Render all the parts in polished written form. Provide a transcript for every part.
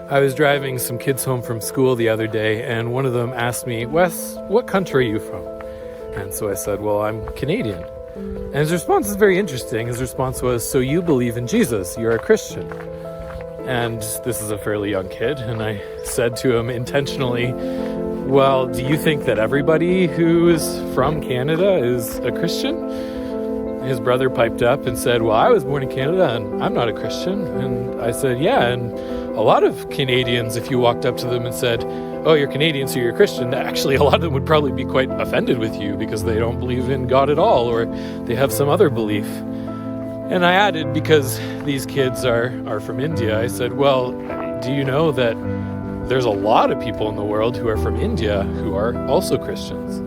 I was driving some kids home from school the other day, and one of them asked me, "Wes, what country are you from?" And so I said, "Well, I'm Canadian." And his response is very interesting. His response was, "So you believe in Jesus, you're a Christian." And this is a fairly young kid, and I said to him intentionally, "Well, do you think that everybody who is from Canada is a Christian?" His brother piped up and said, "Well, I was born in Canada and I'm not a Christian." And I said, "Yeah, and a lot of Canadians, if you walked up to them and said, 'Oh, you're Canadian, so you're a Christian,' actually a lot of them would probably be quite offended with you because they don't believe in God at all, or they have some other belief." And I added, because these kids are from India, I said, "Well, do you know that there's a lot of people in the world who are from India who are also Christians?"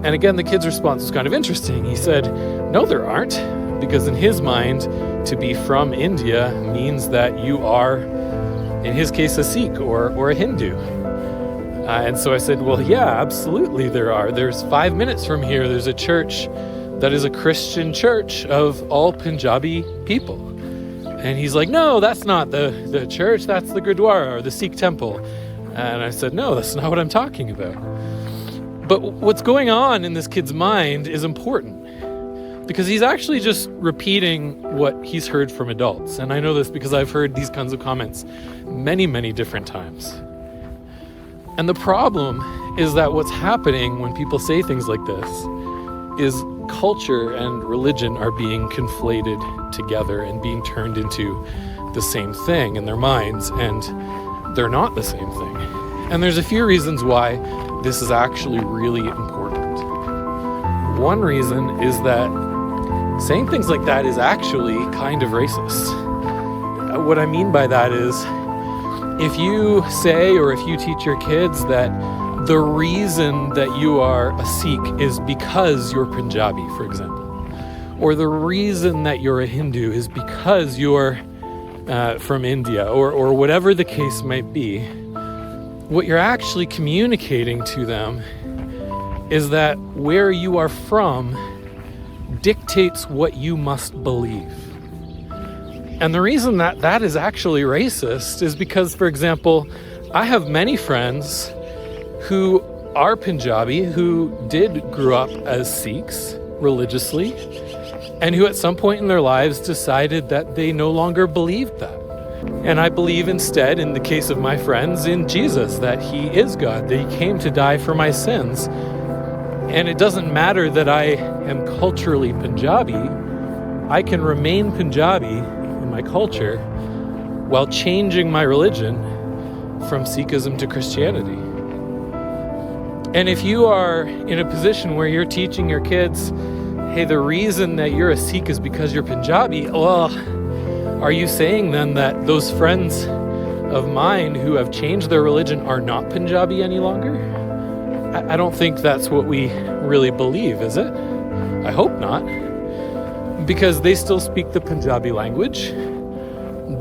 And again, the kid's response was kind of interesting. He said, "No, there aren't," because in his mind, to be from India means that you are, in his case, a Sikh or a Hindu. And so I said, "Well, yeah, absolutely there are. There's 5 minutes from here, there's a church that is a Christian church of all Punjabi people." And he's like, "No, that's not the church, that's the Gurdwara or the Sikh temple." And I said, "No, that's not what I'm talking about." But what's going on in this kid's mind is important, because he's actually just repeating what he's heard from adults. And I know this because I've heard these kinds of comments many, many different times. And the problem is that what's happening when people say things like this is culture and religion are being conflated together and being turned into the same thing in their minds, and they're not the same thing. And there's a few reasons why this is actually really important. One reason is that saying things like that is actually kind of racist. What I mean by that is, if you say, or if you teach your kids that the reason that you are a Sikh is because you're Punjabi, for example, or the reason that you're a Hindu is because you're from India, or whatever the case might be, what you're actually communicating to them is that where you are from dictates what you must believe. And the reason that that is actually racist is because, for example, I have many friends who are Punjabi, who did grow up as Sikhs religiously, and who at some point in their lives decided that they no longer believed that. And I believe instead, in the case of my friends, in Jesus, that he is God, that he came to die for my sins. And it doesn't matter that I am culturally Punjabi. I can remain Punjabi in my culture while changing my religion from Sikhism to Christianity. And if you are in a position where you're teaching your kids, hey, the reason that you're a Sikh is because you're Punjabi, well, are you saying then that those friends of mine who have changed their religion are not Punjabi any longer? I don't think that's what we really believe, is it? I hope not. Because they still speak the Punjabi language.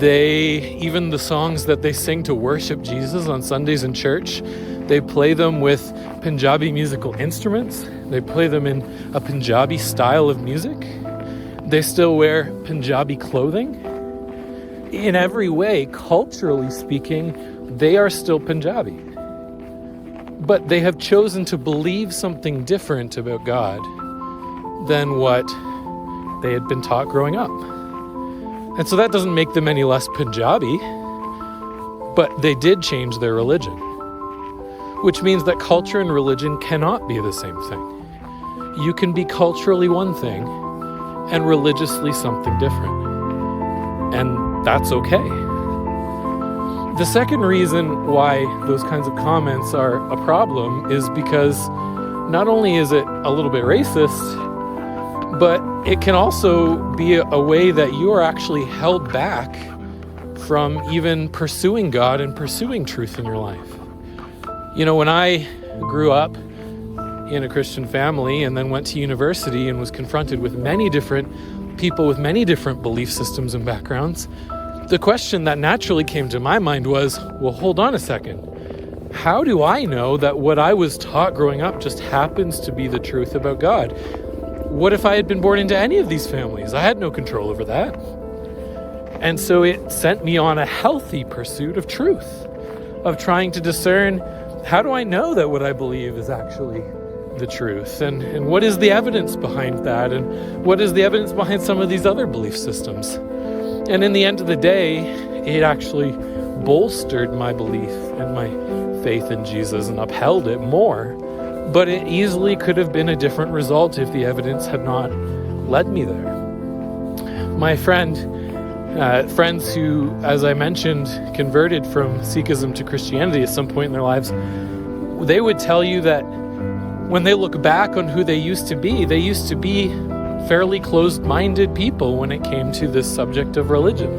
Even the songs that they sing to worship Jesus on Sundays in church, they play them with Punjabi musical instruments. They play them in a Punjabi style of music. They still wear Punjabi clothing. In every way, culturally speaking, they are still Punjabi. But they have chosen to believe something different about God than what they had been taught growing up. And so that doesn't make them any less Punjabi, but they did change their religion, which means that culture and religion cannot be the same thing. You can be culturally one thing and religiously something different. And that's okay. The second reason why those kinds of comments are a problem is because not only is it a little bit racist, but it can also be a way that you are actually held back from even pursuing God and pursuing truth in your life. You know, when I grew up in a Christian family and then went to university and was confronted with many different people with many different belief systems and backgrounds, the question that naturally came to my mind was, well, hold on a second. How do I know that what I was taught growing up just happens to be the truth about God? What if I had been born into any of these families? I had no control over that. And so it sent me on a healthy pursuit of truth, of trying to discern, how do I know that what I believe is actually the truth? And what is the evidence behind that? And what is the evidence behind some of these other belief systems? And in the end of the day, it actually bolstered my belief and my faith in Jesus and upheld it more. But it easily could have been a different result if the evidence had not led me there. My friends who, as I mentioned, converted from Sikhism to Christianity at some point in their lives, they would tell you that when they look back on who they used to be fairly closed-minded people when it came to this subject of religion.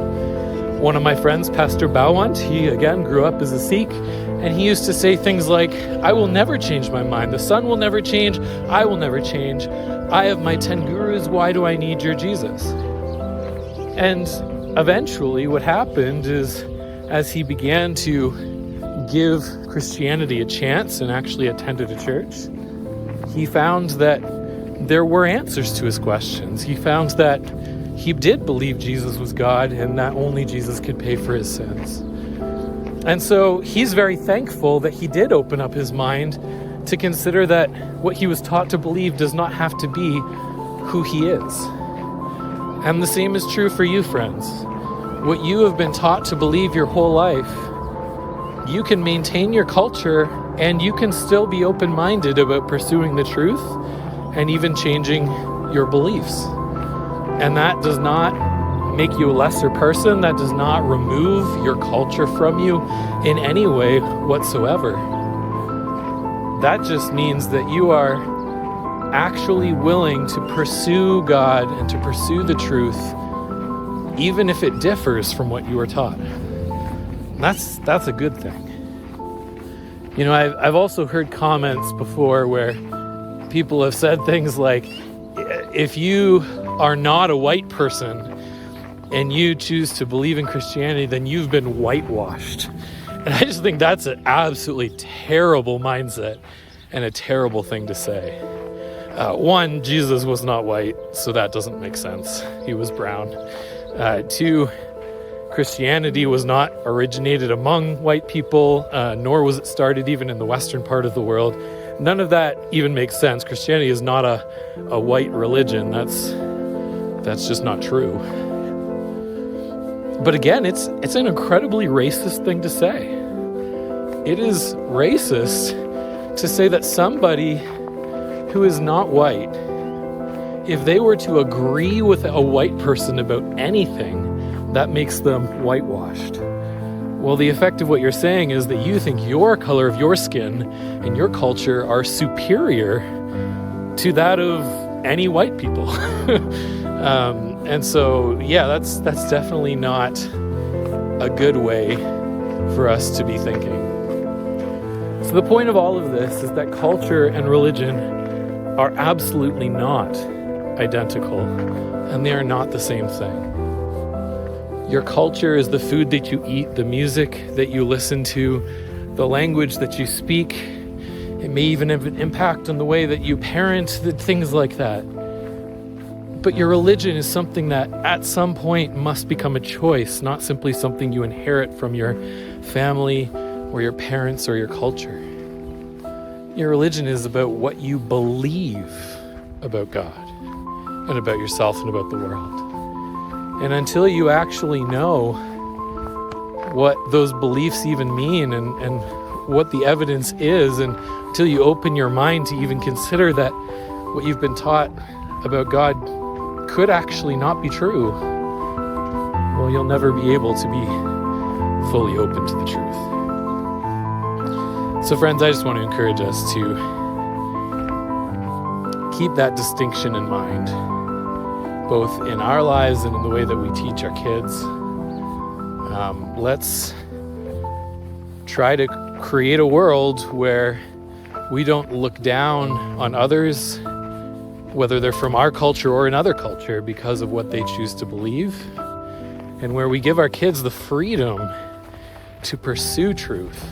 One of my friends, Pastor Bawant, he again grew up as a Sikh, and he used to say things like, I will never change my mind. The sun will never change. I will never change. I have my 10 gurus. Why do I need your Jesus? And eventually what happened is, as he began to give Christianity a chance and actually attended a church, he found that there were answers to his questions. He found that he did believe Jesus was God and that only Jesus could pay for his sins. And so he's very thankful that he did open up his mind to consider that what he was taught to believe does not have to be who he is. And the same is true for you, friends. What you have been taught to believe your whole life, you can maintain your culture and you can still be open-minded about pursuing the truth and even changing your beliefs. And that does not make you a lesser person. That does not remove your culture from you in any way whatsoever. That just means that you are actually willing to pursue God and to pursue the truth, even if it differs from what you were taught. That's a good thing. You know, I've also heard comments before where people have said things like, if you are not a white person and you choose to believe in Christianity, then you've been whitewashed. And I just think that's an absolutely terrible mindset and a terrible thing to say. One, Jesus was not white, so that doesn't make sense. He was brown. Two, Christianity was not originated among white people, nor was it started even in the western part of the world. None of that even makes sense. Christianity is not a white religion. That's just not true. But again, it's an incredibly racist thing to say. It is racist to say that somebody who is not white, if they were to agree with a white person about anything, that makes them whitewashed. Well, the effect of what you're saying is that you think your color of your skin and your culture are superior to that of any white people. And so, yeah, that's definitely not a good way for us to be thinking. So the point of all of this is that culture and religion are absolutely not identical, and they are not the same thing. Your culture is the food that you eat, the music that you listen to, the language that you speak. It may even have an impact on the way that you parent, things like that. But your religion is something that at some point must become a choice, not simply something you inherit from your family or your parents or your culture. Your religion is about what you believe about God and about yourself and about the world. And until you actually know what those beliefs even mean and what the evidence is, and until you open your mind to even consider that what you've been taught about God could actually not be true, well, you'll never be able to be fully open to the truth. So friends, I just want to encourage us to keep that distinction in mind, both in our lives and in the way that we teach our kids. Let's try to create a world where we don't look down on others, whether they're from our culture or another culture, because of what they choose to believe, and where we give our kids the freedom to pursue truth